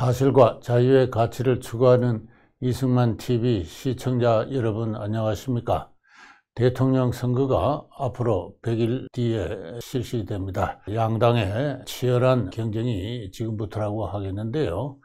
사실과 자유의 가치를 추구하는 이승만 TV 시청자 여러분 안녕하십니까? 대통령 선거가 앞으로 100일 뒤에 실시됩니다. 양당의 치열한 경쟁이 지금부터라고 하겠는데요.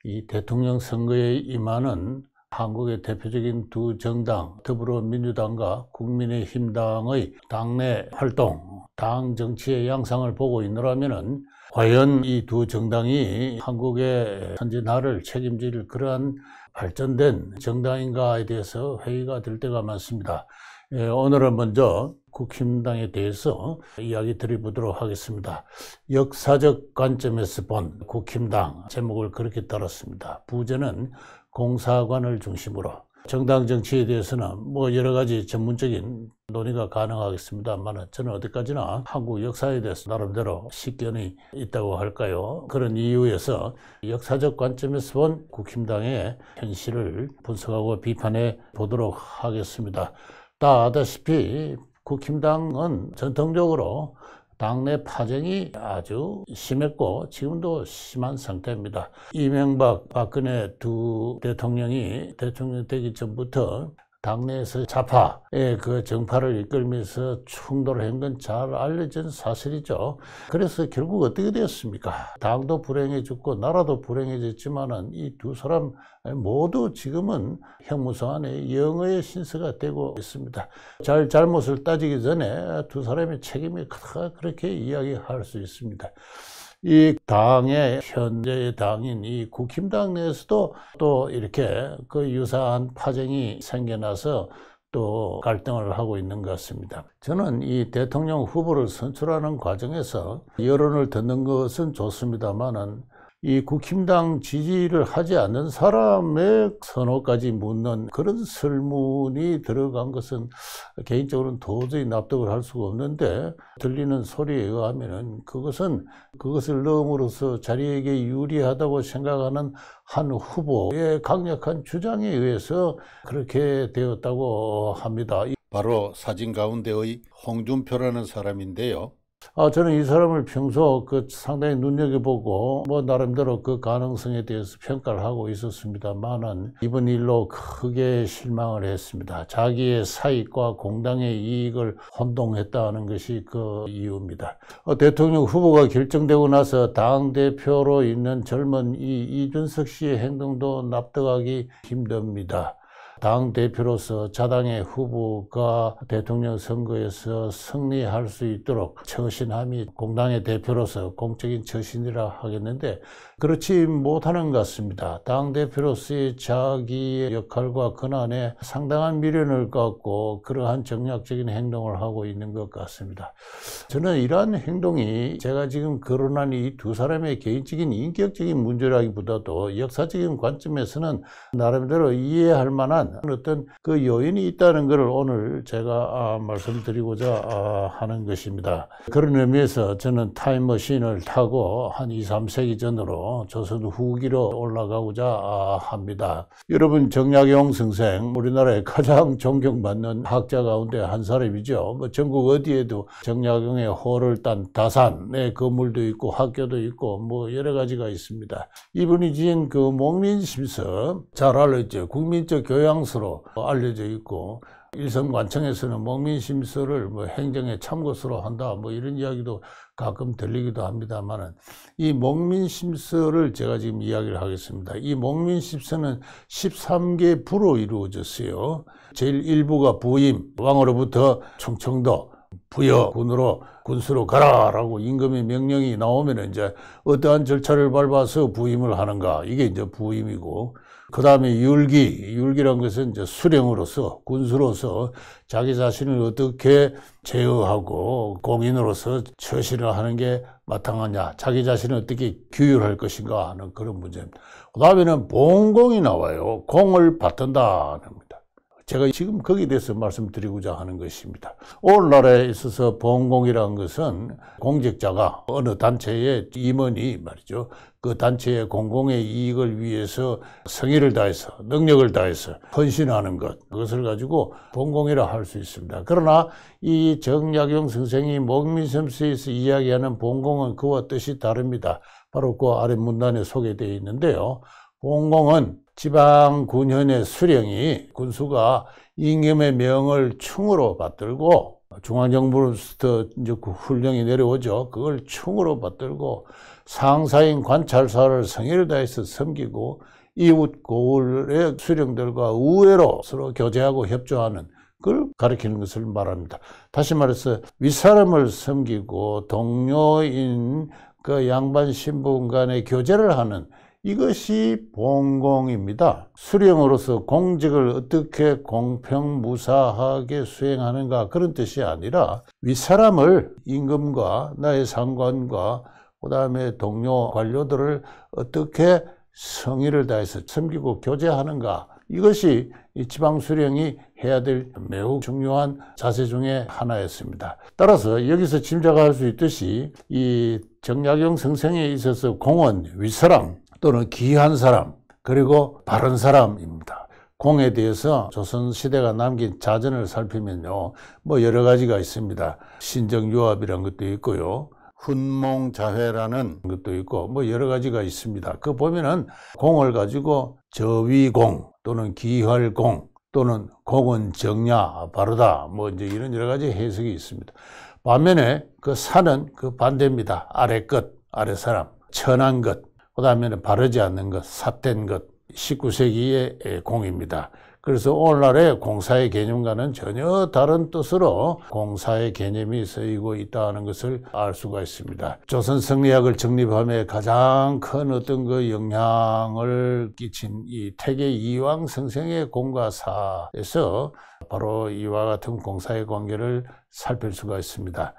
이 대통령 선거에 임하는 한국의 대표적인 두 정당, 더불어민주당과 국민의힘당의 당내 활동, 당 정치의 양상을 보고 있노라면은 과연 이 두 정당이 한국의 선진화를 책임질 그러한 발전된 정당인가에 대해서 회의가 될 때가 많습니다. 오늘은 먼저 국힘당에 대해서 이야기 드려보도록 하겠습니다. 역사적 관점에서 본 국힘당, 제목을 그렇게 따랐습니다. 부제는 공사관을 중심으로, 정당 정치에 대해서는 여러 가지 전문적인 논의가 가능하겠습니다만 저는 어디까지나 한국 역사에 대해서 나름대로 식견이 있다고 할까요? 그런 이유에서 역사적 관점에서 본 국힘당의 현실을 분석하고 비판해 보도록 하겠습니다. 다 아다시피 국힘당은 전통적으로 당내 파쟁이 아주 심했고 지금도 심한 상태입니다. 이명박, 박근혜 두 대통령이 대통령 되기 전부터 당내에서 좌파의 그 정파를 이끌면서 충돌을 한 건 잘 알려진 사실이죠. 그래서 결국 어떻게 되었습니까? 당도 불행해졌고 나라도 불행해졌지만은 이 두 사람 모두 지금은 형무소 안에 영어의 신세가 되고 있습니다. 잘못을 따지기 전에 두 사람의 책임이 크다 그렇게 이야기할 수 있습니다. 이 당의 현재의 당인 이 국힘당 내에서도 또 이렇게 그 유사한 파쟁이 생겨나서 또 갈등을 하고 있는 것 같습니다. 저는 이 대통령 후보를 선출하는 과정에서 여론을 듣는 것은 좋습니다만은 이 국힘당 지지를 하지 않는 사람의 선호까지 묻는 그런 설문이 들어간 것은 개인적으로는 도저히 납득을 할 수가 없는데, 들리는 소리에 의하면은 그것을 넣음으로써 자기에게 유리하다고 생각하는 한 후보의 강력한 주장에 의해서 그렇게 되었다고 합니다. 바로 사진 가운데의 홍준표라는 사람인데요. 저는 이 사람을 평소 상당히 눈여겨보고 나름대로 그 가능성에 대해서 평가를 하고 있었습니다만은 이번 일로 크게 실망을 했습니다. 자기의 사익과 공당의 이익을 혼동했다는 것이 그 이유입니다. 대통령 후보가 결정되고 나서 당대표로 있는 젊은 이준석 씨의 행동도 납득하기 힘듭니다. 당대표로서 자당의 후보가 대통령 선거에서 승리할 수 있도록 처신함이 공당의 대표로서 공적인 처신이라 하겠는데 그렇지 못하는 것 같습니다. 당대표로서의 자기의 역할과 권한에 상당한 미련을 갖고 그러한 정략적인 행동을 하고 있는 것 같습니다. 저는 이러한 행동이 제가 지금 거론한 이 두 사람의 개인적인 인격적인 문제라기보다도 역사적인 관점에서는 나름대로 이해할 만한 어떤 그 요인이 있다는 것을 오늘 제가 말씀드리고자 하는 것입니다. 그런 의미에서 저는 타임머신을 타고 한 2, 3세기 전으로 조선 후기로 올라가고자 합니다. 여러분, 정약용 선생, 우리나라의 가장 존경받는 학자 가운데 한 사람이죠. 전국 어디에도 정약용의 호를 딴 다산의 건물도 있고 학교도 있고 여러 가지가 있습니다. 이분이 지은 그 목민심서 잘 알려져 국민적 교양서로 알려져 있고, 일성관청에서는 목민심서를 행정의 참고서로 한다 이런 이야기도 가끔 들리기도 합니다만은 이 목민심서를 제가 지금 이야기를 하겠습니다. 이 목민심서는 13개 부로 이루어졌어요. 제일 1부가 부임, 왕으로부터 충청도 부여 군으로 군수로 가라라고 임금의 명령이 나오면 이제 어떠한 절차를 밟아서 부임을 하는가, 이게 이제 부임이고, 그 다음에 율기란 것은 이제 수령으로서, 군수로서 자기 자신을 어떻게 제어하고 공인으로서 처신을 하는 게 마땅하냐, 자기 자신을 어떻게 규율할 것인가 하는 그런 문제입니다. 그 다음에는 봉공이 나와요. 공을 받든다는 겁니다. 제가 지금 거기에 대해서 말씀드리고자 하는 것입니다. 오늘날에 있어서 봉공이라는 것은 공직자가 어느 단체의 임원이 말이죠. 그 단체의 공공의 이익을 위해서 성의를 다해서 능력을 다해서 헌신하는 것, 그것을 가지고 봉공이라 할 수 있습니다. 그러나 이 정약용 선생이 목민심서에서 이야기하는 봉공은 그와 뜻이 다릅니다. 바로 그 아래 문단에 소개되어 있는데요. 본공은 지방군현의 수령이 군수가 임금의 명을 충으로 받들고 중앙정부로부터 이제 그 훈령이 내려오죠. 그걸 충으로 받들고 상사인 관찰사를 성의를 다해서 섬기고 이웃 고을의 수령들과 우애로 서로 교제하고 협조하는 그걸 가리키는 것을 말합니다. 다시 말해서 윗사람을 섬기고 동료인 그 양반 신분 간의 교제를 하는 이것이 본공입니다. 수령으로서 공직을 어떻게 공평무사하게 수행하는가 그런 뜻이 아니라 윗사람을 임금과 나의 상관과 그 다음에 동료 관료들을 어떻게 성의를 다해서 섬기고 교제하는가 이것이 이 지방수령이 해야 될 매우 중요한 자세 중에 하나였습니다. 따라서 여기서 짐작할 수 있듯이 이 정약용 성생에 있어서 공은 윗사람 또는 귀한 사람 그리고 바른 사람입니다. 공에 대해서 조선시대가 남긴 자전을 살피면요 뭐 여러 가지가 있습니다. 신정유합이라는 것도 있고요, 훈몽자회라는 것도 있고 뭐 여러 가지가 있습니다. 그 보면은 공을 가지고 저위공 또는 기활공 또는 공은 정야 바르다 뭐 이제 이런 여러 가지 해석이 있습니다. 반면에 그 산은 그 반대입니다. 아래 것, 아래 사람, 천한 것, 그 다음에는 바르지 않는 것, 삿된 것, 19세기의 공입니다. 그래서 오늘날의 공사의 개념과는 전혀 다른 뜻으로 공사의 개념이 쓰이고 있다는 것을 알 수가 있습니다. 조선 성리학을 정립함에 가장 큰 어떤 그 영향을 끼친 이 태계 이황 선생의 공과사에서 바로 이와 같은 공사의 관계를 살필 수가 있습니다.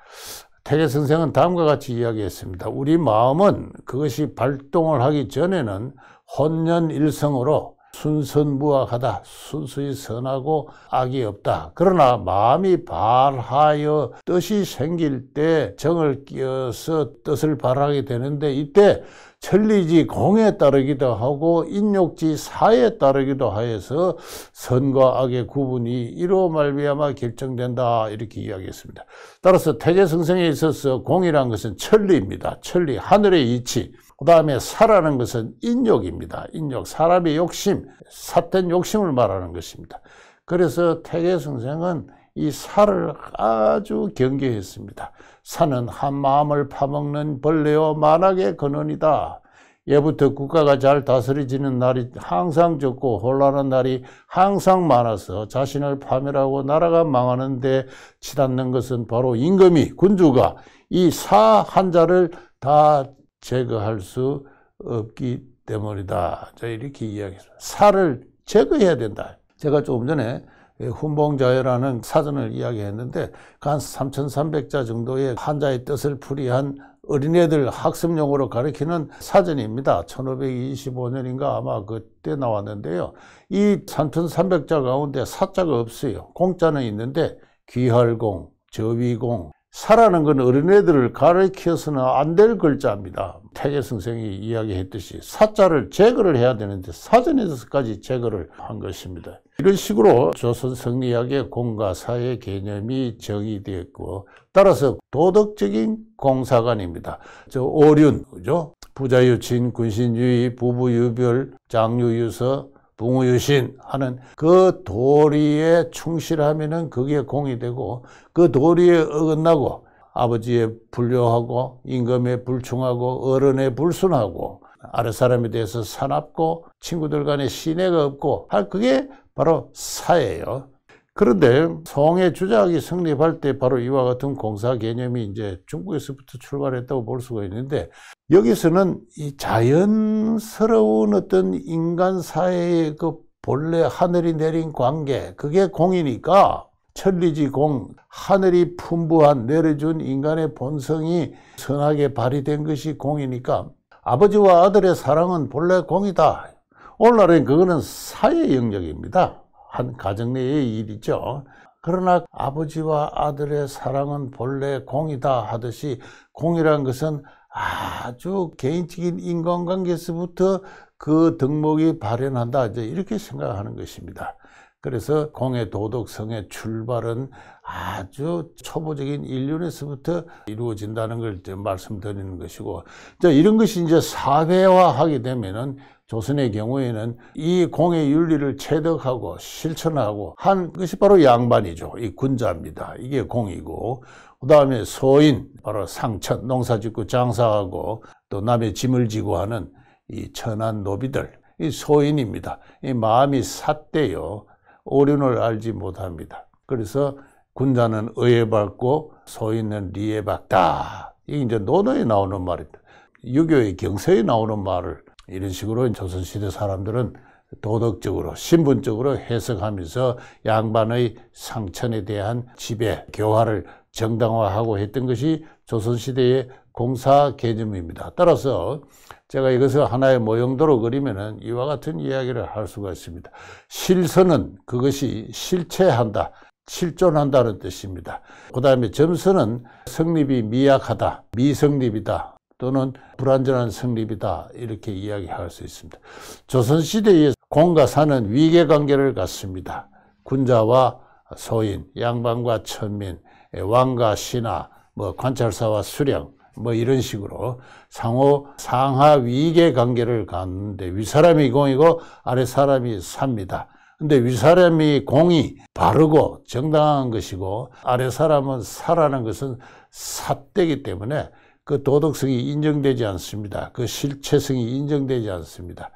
태계 선생은 다음과 같이 이야기했습니다. 우리 마음은 그것이 발동을 하기 전에는 혼연일성으로 순선무악하다, 순수히 선하고 악이 없다. 그러나 마음이 발하여 뜻이 생길 때 정을 끼어서 뜻을 발하게 되는데 이때 천리지 공에 따르기도 하고 인욕지 사에 따르기도 하여서 선과 악의 구분이 이로 말미암아 결정된다 이렇게 이야기했습니다. 따라서 태계성생에 있어서 공이란 것은 천리입니다. 천리, 하늘의 이치. 그 다음에 사라는 것은 인욕입니다. 인욕, 사람의 욕심, 삿된 욕심을 말하는 것입니다. 그래서 태계성생은 이 사를 아주 경계했습니다. 사는 한 마음을 파먹는 벌레요 만악의 근원이다. 예부터 국가가 잘 다스려지는 날이 항상 적고 혼란한 날이 항상 많아서 자신을 파멸하고 나라가 망하는데 치닫는 것은 바로 임금이, 군주가 이 사 한자를 다 제거할 수 없기 때문이다. 자, 이렇게 이야기했습니다. 사를 제거해야 된다. 제가 조금 전에 훈봉자회라는 사전을 이야기했는데 한 3,300자 정도의 한자의 뜻을 풀이한 어린애들 학습용으로 가르치는 사전입니다. 1525년인가 아마 그때 나왔는데요. 이 3,300자 가운데 사자가 없어요. 공자는 있는데 귀할공, 저위공, 사라는 건 어린애들을 가르쳐서는 안 될 글자입니다. 태계성생이 이야기했듯이 사자를 제거를 해야 되는데 사전에서까지 제거를 한 것입니다. 이런 식으로 조선 성리학의 공과 사의 개념이 정의되었고 따라서 도덕적인 공사관입니다. 오륜, 그죠? 부자유친, 군신유의, 부부유별, 장유유서, 붕우유신 하는 그 도리에 충실하면은 그게 공이 되고 그 도리에 어긋나고 아버지에 불효하고 임금에 불충하고 어른에 불순하고 아랫사람에 대해서 사납고 친구들 간에 신뢰가 없고 그게 바로 사예요. 그런데 송해 주작이 성립할 때 바로 이와 같은 공사 개념이 이제 중국에서부터 출발했다고 볼 수가 있는데 여기서는 이 자연스러운 어떤 인간 사회의 그 본래 하늘이 내린 관계 그게 공이니까 천리지 공, 하늘이 풍부한 내려준 인간의 본성이 선하게 발휘된 것이 공이니까 아버지와 아들의 사랑은 본래 공이다. 오늘날엔 그거는 사회 영역입니다. 한 가정 내의 일이죠. 그러나 아버지와 아들의 사랑은 본래 공이다 하듯이 공이란 것은 아주 개인적인 인간관계에서부터 그 덕목이 발현한다 이렇게 생각하는 것입니다. 그래서 공의 도덕성의 출발은 아주 초보적인 인륜에서부터 이루어진다는 걸 말씀드리는 것이고, 이런 것이 이제 사회화하게 되면은 조선의 경우에는 이 공의 윤리를 체득하고 실천하고 한 것이 바로 양반이죠. 이 군자입니다. 이게 공이고, 그 다음에 소인, 바로 상천, 농사짓고 장사하고 또 남의 짐을 지고 하는 이 천한 노비들, 이 소인입니다. 이 마음이 삿대요. 오륜을 알지 못합니다. 그래서 군자는 의에 밝고 소인은 리에 밝다. 이게 이제 논어에 나오는 말입니다. 유교의 경서에 나오는 말을 이런 식으로 조선시대 사람들은 도덕적으로, 신분적으로 해석하면서 양반의 상천에 대한 지배, 교화를 정당화하고 했던 것이 조선시대의 공사 개념입니다. 따라서 제가 이것을 하나의 모형도로 그리면은 이와 같은 이야기를 할 수가 있습니다. 실선은 그것이 실체한다, 실존한다는 뜻입니다. 그 다음에 점선은 성립이 미약하다, 미성립이다, 또는 불완전한 성립이다, 이렇게 이야기할 수 있습니다. 조선시대의 공과 사는 위계관계를 갖습니다. 군자와 소인, 양반과 천민, 왕과 신하, 관찰사와 수령, 이런 식으로 상호 상하 위계 관계를 갖는데, 윗사람이 공이고 아랫사람이 사입니다. 근데 윗사람이 공이 바르고 정당한 것이고 아랫사람은 사라는 것은 삿되기 때문에 그 도덕성이 인정되지 않습니다. 그 실체성이 인정되지 않습니다.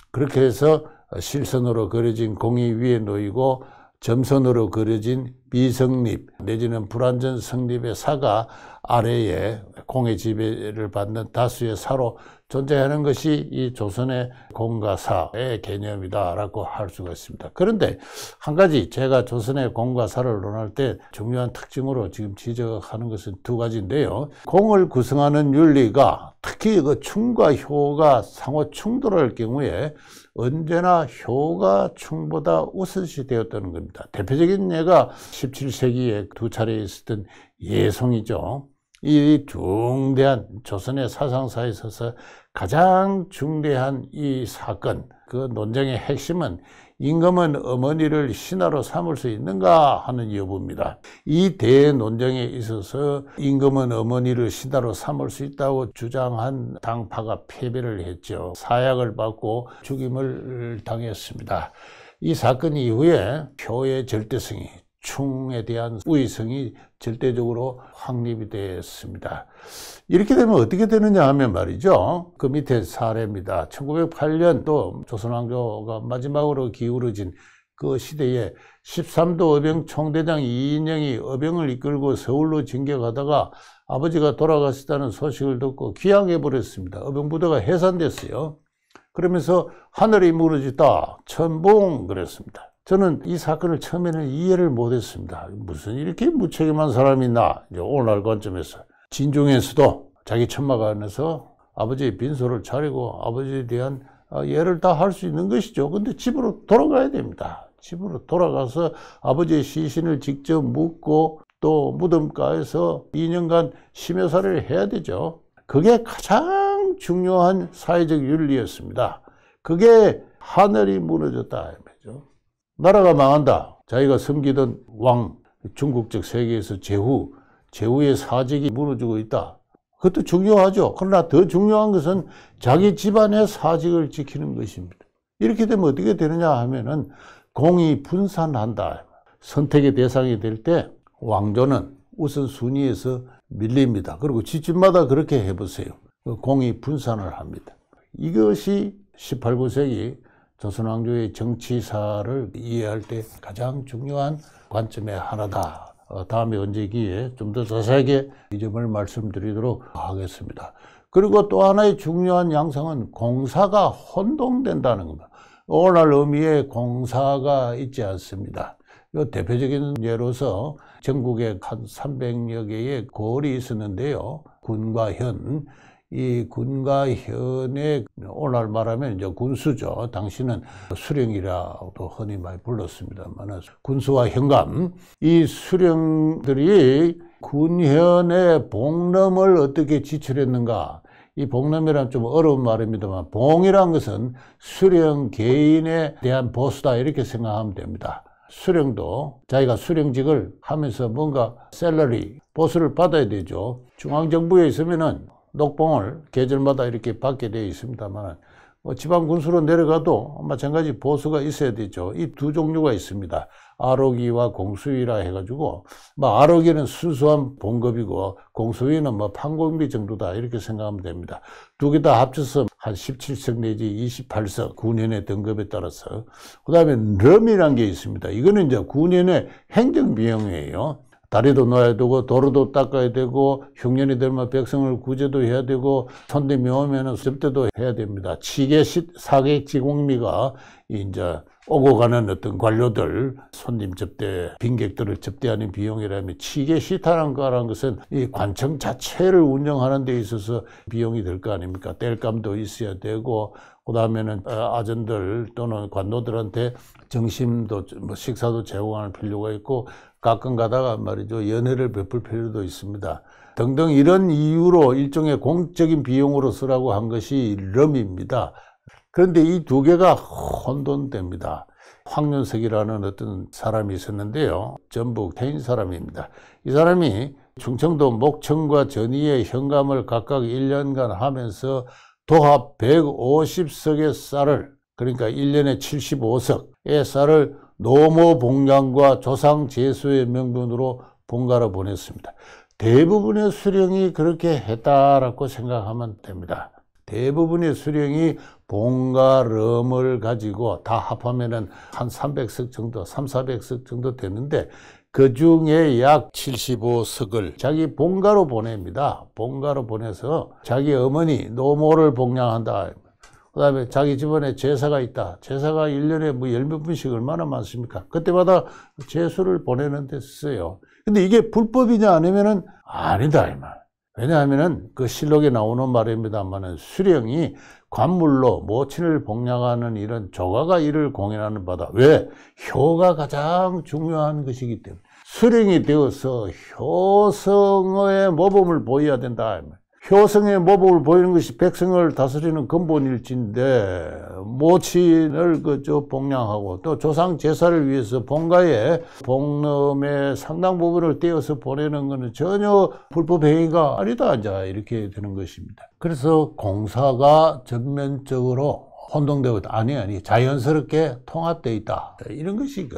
그렇게 해서 실선으로 그려진 공이 위에 놓이고 점선으로 그려진 미성립 내지는 불완전 성립의 사가 아래에 공의 지배를 받는 다수의 사로 존재하는 것이 이 조선의 공과 사의 개념이다라고 할 수가 있습니다. 그런데 한 가지 제가 조선의 공과 사를 논할 때 중요한 특징으로 지금 지적하는 것은 두 가지인데요. 공을 구성하는 윤리가 특히 그 충과 효가 상호 충돌할 경우에 언제나 효가 충보다 우선시 되었다는 겁니다. 대표적인 예가 17세기에 두 차례 있었던 예송이죠. 이 중대한 조선의 사상사에 있어서 가장 중대한 이 사건, 그 논쟁의 핵심은 임금은 어머니를 신하로 삼을 수 있는가 하는 여부입니다. 이 대논쟁에 있어서 임금은 어머니를 신하로 삼을 수 있다고 주장한 당파가 패배를 했죠. 사약을 받고 죽임을 당했습니다. 이 사건 이후에 효의 절대성이, 충에 대한 우위성이 절대적으로 확립이 됐습니다. 이렇게 되면 어떻게 되느냐 하면 말이죠. 그 밑에 사례입니다. 1908년 또 조선왕조가 마지막으로 기울어진 그 시대에 13도 어병 총대장 이인영이 어병을 이끌고 서울로 진격하다가 아버지가 돌아가셨다는 소식을 듣고 귀향해 버렸습니다. 어병부대가 해산됐어요. 그러면서 하늘이 무너졌다, 천봉 그랬습니다. 저는 이 사건을 처음에는 이해를 못했습니다. 무슨 이렇게 무책임한 사람이 있나, 이제 오늘날 관점에서. 진중에서도 자기 천막 안에서 아버지의 빈소를 차리고 아버지에 대한 예를 다 할 수 있는 것이죠. 근데 집으로 돌아가야 됩니다. 집으로 돌아가서 아버지의 시신을 직접 묻고 또 무덤가에서 2년간 심여살이를 해야 되죠. 그게 가장 중요한 사회적 윤리였습니다. 그게 하늘이 무너졌다. 나라가 망한다. 자기가 섬기던 왕, 중국적 세계에서 제후의 사직이 무너지고 있다. 그것도 중요하죠. 그러나 더 중요한 것은 자기 집안의 사직을 지키는 것입니다. 이렇게 되면 어떻게 되느냐 하면은 공이 분산한다. 선택의 대상이 될 때 왕조는 우선 순위에서 밀립니다. 그리고 집집마다 그렇게 해보세요. 공이 분산을 합니다. 이것이 18, 19세기 조선왕조의 정치사를 이해할 때 가장 중요한 관점의 하나다. 다음에 언제 기회에 좀 더 자세하게 이 점을 말씀드리도록 하겠습니다. 그리고 또 하나의 중요한 양상은 공사가 혼동된다는 겁니다. 오늘날 의미의 공사가 있지 않습니다. 이 대표적인 예로서 전국에 한 300여 개의 고을이 있었는데요. 군과 현. 이 군과 현의 오늘날 말하면 이제 군수죠. 당시는 수령이라고도 흔히 많이 불렀습니다만 군수와 현감, 이 수령들이 군현의 복럼을 어떻게 지출했는가. 이 복럼이란 좀 어려운 말입니다만 봉이란 것은 수령 개인에 대한 보수다 이렇게 생각하면 됩니다. 수령도 자기가 수령직을 하면서 뭔가 샐러리, 보수를 받아야 되죠. 중앙정부에 있으면은 녹봉을 계절마다 이렇게 받게 되어 있습니다만 지방군수로 내려가도 마찬가지 보수가 있어야 되죠. 이 두 종류가 있습니다. 아로기와 공수위라 해가지고 아로기는 순수한 봉급이고 공수위는 판공비 정도다 이렇게 생각하면 됩니다. 두 개 다 합쳐서 한 17석 내지 28석 9년의 등급에 따라서. 그 다음에 럼이라는 게 있습니다. 이거는 이제 9년의 행정비용이에요. 다리도 놓아야 되고 도로도 닦아야 되고 흉년이 되면 백성을 구제도 해야 되고 손님이 오면은 접대도 해야 됩니다. 치계 사객지공미가 이제 오고 가는 어떤 관료들 손님 접대 賓客들을 접대하는 비용이라면 치계 시타라는 것은 이 관청 자체를 운영하는 데 있어서 비용이 들 거 아닙니까? 땔감도 있어야 되고 그 다음에는 아전들 또는 관노들한테 정심도 식사도 제공하는 필요가 있고 가끔 가다가 말이죠 연회를 베풀 필요도 있습니다. 등등 이런 이유로 일종의 공적인 비용으로 쓰라고 한 것이 럼입니다. 그런데 이 두 개가 혼돈됩니다. 황윤석이라는 어떤 사람이 있었는데요. 전북 태인 사람입니다. 이 사람이 충청도 목청과 전의의 현감을 각각 1년간 하면서 도합 150석의 쌀을 그러니까 1년에 75석의 쌀을 노모 복량과 조상 제수의 명분으로 본가로 보냈습니다. 대부분의 수령이 그렇게 했다라고 생각하면 됩니다. 대부분의 수령이 본가럼을 가지고 다 합하면은 한 300석 정도, 400석 정도 되는데 그 중에 약 75석을 자기 본가로 보냅니다. 본가로 보내서 자기 어머니 노모를 복량한다. 그 다음에 자기 집안에 제사가 있다. 제사가 1년에 열몇 분씩 얼마나 많습니까? 그때마다 제수를 보내는 데 써요. 근데 이게 불법이냐 아니면은 아니다, 이 말. 왜냐하면은 그 실록에 나오는 말입니다만은 수령이 관물로 모친을 복양하는 이런 조가가 이를 공연하는 바다. 왜? 효가 가장 중요한 것이기 때문에. 수령이 되어서 효성의 모범을 보여야 된다. 효성의 모범을 보이는 것이 백성을 다스리는 근본일지인데 모친을 복양하고 또 조상 제사를 위해서 본가에 복름의 상당 부분을 떼어서 보내는 것은 전혀 불법 행위가 아니다 이렇게 되는 것입니다. 그래서 공사가 전면적으로 혼동되고 있다. 아니 자연스럽게 통합되어 있다. 이런 것이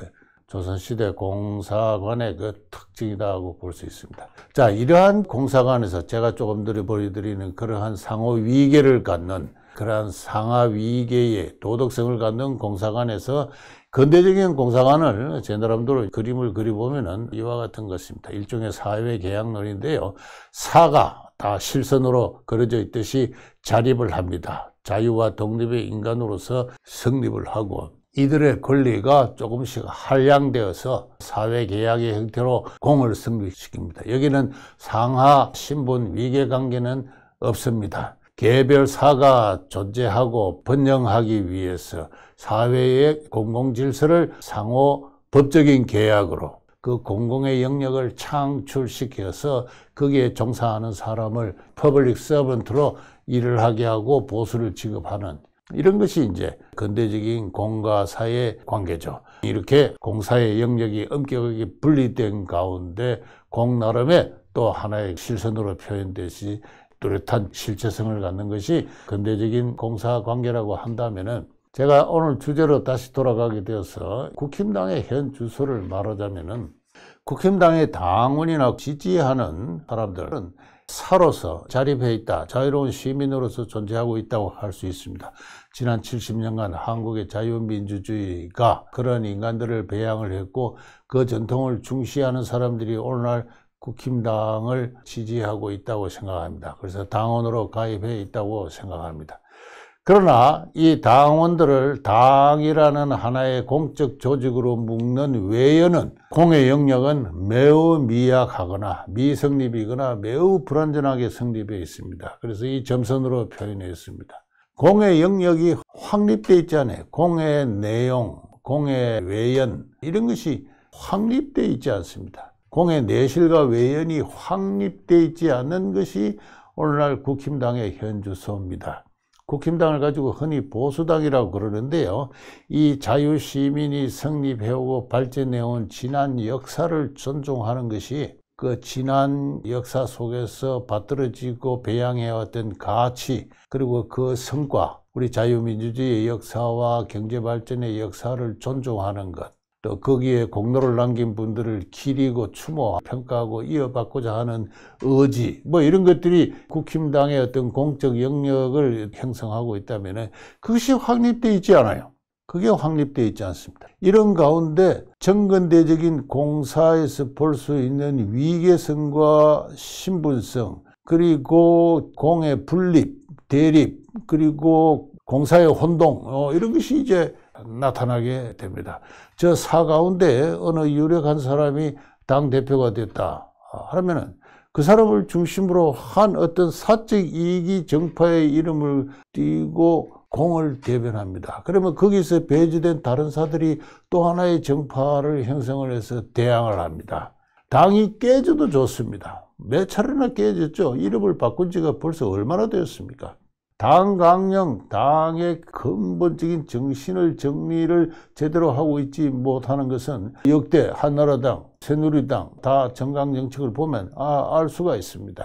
조선시대 공사관의 그 특징이라고 볼 수 있습니다. 자, 이러한 공사관에서 제가 조금 전에 보여드리는 그러한 상호 위계를 갖는 그러한 상하 위계의 도덕성을 갖는 공사관에서 근대적인 공사관을 제 나름대로 그림을 그려보면은 이와 같은 것입니다. 일종의 사회 계약론인데요. 사가 다 실선으로 그려져 있듯이 자립을 합니다. 자유와 독립의 인간으로서 성립을 하고 이들의 권리가 조금씩 한량되어서 사회계약의 형태로 공을 성립시킵니다. 여기는 상하 신분 위계 관계는 없습니다. 개별 사가 존재하고 번영하기 위해서 사회의 공공질서를 상호 법적인 계약으로 그 공공의 영역을 창출시켜서 거기에 종사하는 사람을 퍼블릭 서번트로 일을 하게 하고 보수를 지급하는 이런 것이 이제 근대적인 공과사의 관계죠. 이렇게 공사의 영역이 엄격하게 분리된 가운데 공 나름의 또 하나의 실선으로 표현되시 뚜렷한 실체성을 갖는 것이 근대적인 공사 관계라고 한다면은 제가 오늘 주제로 다시 돌아가게 되어서 국힘당의 현 주소를 말하자면은 국힘당의 당원이나 지지하는 사람들은 사로서 자립해 있다. 자유로운 시민으로서 존재하고 있다고 할 수 있습니다. 지난 70년간 한국의 자유민주주의가 그런 인간들을 배양을 했고 그 전통을 중시하는 사람들이 오늘날 국힘당을 지지하고 있다고 생각합니다. 그래서 당원으로 가입해 있다고 생각합니다. 그러나 이 당원들을 당이라는 하나의 공적 조직으로 묶는 외에는 공의 영역은 매우 미약하거나 미성립이거나 매우 불완전하게 성립해 있습니다. 그래서 이 점선으로 표현했습니다. 공의 영역이 확립되어 있지 않아요. 공의 내용, 공의 외연 이런 것이 확립되어 있지 않습니다. 공의 내실과 외연이 확립되어 있지 않는 것이 오늘날 국힘당의 현 주소입니다. 국힘당을 가지고 흔히 보수당이라고 그러는데요. 이 자유시민이 성립해오고 발전해온 지난 역사를 존중하는 것이 그 지난 역사 속에서 받들어지고 배양해왔던 가치, 그리고 그 성과, 우리 자유민주주의의 역사와 경제발전의 역사를 존중하는 것, 또 거기에 공로를 남긴 분들을 기리고 추모, 평가하고 이어받고자 하는 의지, 뭐 이런 것들이 국힘당의 어떤 공적 영역을 형성하고 있다면 그것이 확립되어 있지 않아요. 그게 확립되어 있지 않습니다. 이런 가운데 정근대적인 공사에서 볼 수 있는 위계성과 신분성, 그리고 공의 분립, 대립, 그리고 공사의 혼동, 이런 것이 이제 나타나게 됩니다. 저 사 가운데 어느 유력한 사람이 당대표가 됐다 하면은 그 사람을 중심으로 한 어떤 사적 이익이 정파의 이름을 띄고 공을 대변합니다. 그러면 거기서 배제된 다른 사들이 또 하나의 정파를 형성을 해서 대항을 합니다. 당이 깨져도 좋습니다. 몇 차례나 깨졌죠. 이름을 바꾼 지가 벌써 얼마나 되었습니까? 당 강령, 당의 근본적인 정신을 정리를 제대로 하고 있지 못하는 것은 역대 한나라당, 새누리당 다 정강정책을 보면 알 수가 있습니다.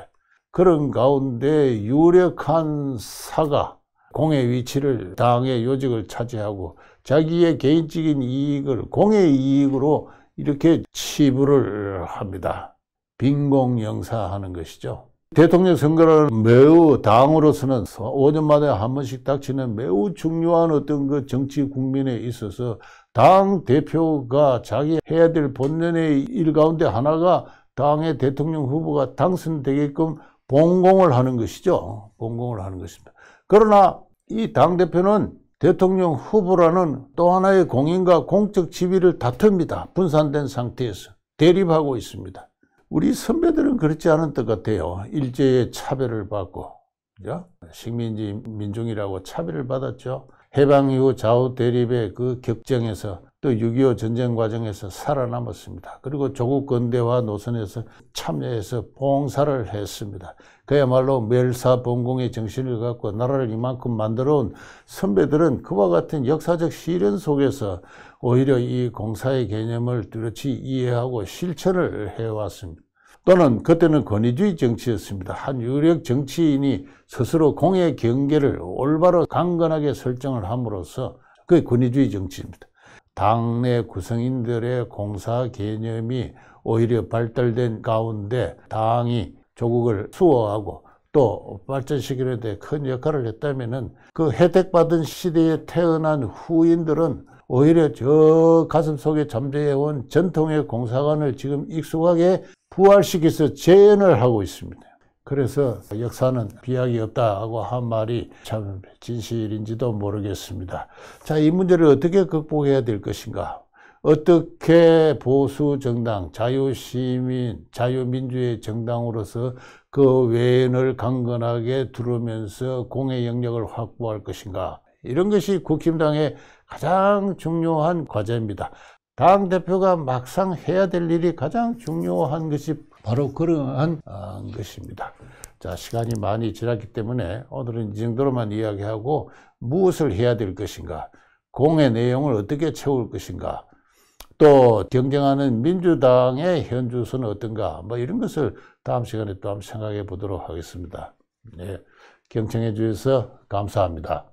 그런 가운데 유력한 사가 공의 위치를 당의 요직을 차지하고 자기의 개인적인 이익을 공의 이익으로 이렇게 치부를 합니다. 빈공영사하는 것이죠. 대통령 선거는 매우 당으로서는 5년 만에 한 번씩 닥치는 매우 중요한 어떤 그 정치 국면에 있어서 당 대표가 자기 해야 될 본연의 일 가운데 하나가 당의 대통령 후보가 당선되게끔 봉공을 하는 것이죠. 봉공을 하는 것입니다. 그러나 이 당대표는 대통령 후보라는 또 하나의 공인과 공적 지위를 다툽니다. 분산된 상태에서 대립하고 있습니다. 우리 선배들은 그렇지 않은 것 같아요. 일제의 차별을 받고, 그죠? 식민지 민중이라고 차별을 받았죠. 해방 이후 좌우 대립의 그 격정에서 또 6.25 전쟁 과정에서 살아남았습니다. 그리고 조국 근대화 노선에서 참여해서 봉사를 했습니다. 그야말로 멸사봉공의 정신을 갖고 나라를 이만큼 만들어온 선배들은 그와 같은 역사적 시련 속에서 오히려 이 공사의 개념을 뚜렷이 이해하고 실천을 해왔습니다. 또는 그때는 권위주의 정치였습니다. 한 유력 정치인이 스스로 공의 경계를 올바로 강건하게 설정을 함으로써 그게 권위주의 정치입니다. 당내 구성인들의 공사 개념이 오히려 발달된 가운데 당이 조국을 수호하고 또 발전시키는 데 큰 역할을 했다면은 그 혜택받은 시대에 태어난 후인들은 오히려 저 가슴속에 잠재해온 전통의 공사관을 지금 익숙하게 부활시켜서 재현을 하고 있습니다. 그래서 역사는 비약이 없다고 한 말이 참 진실인지도 모르겠습니다. 자, 이 문제를 어떻게 극복해야 될 것인가? 어떻게 보수 정당, 자유시민, 자유민주의 정당으로서 그 외연을 강건하게 두르면서 공의 영역을 확보할 것인가? 이런 것이 국힘당의 가장 중요한 과제입니다. 당대표가 막상 해야 될 일이 가장 중요한 것이 바로 그러한 것입니다. 자, 시간이 많이 지났기 때문에 오늘은 이 정도로만 이야기하고 무엇을 해야 될 것인가, 공의 내용을 어떻게 채울 것인가, 또 경쟁하는 민주당의 현주소는 어떤가, 뭐 이런 것을 다음 시간에 또 한번 생각해 보도록 하겠습니다. 네, 경청해 주셔서 감사합니다.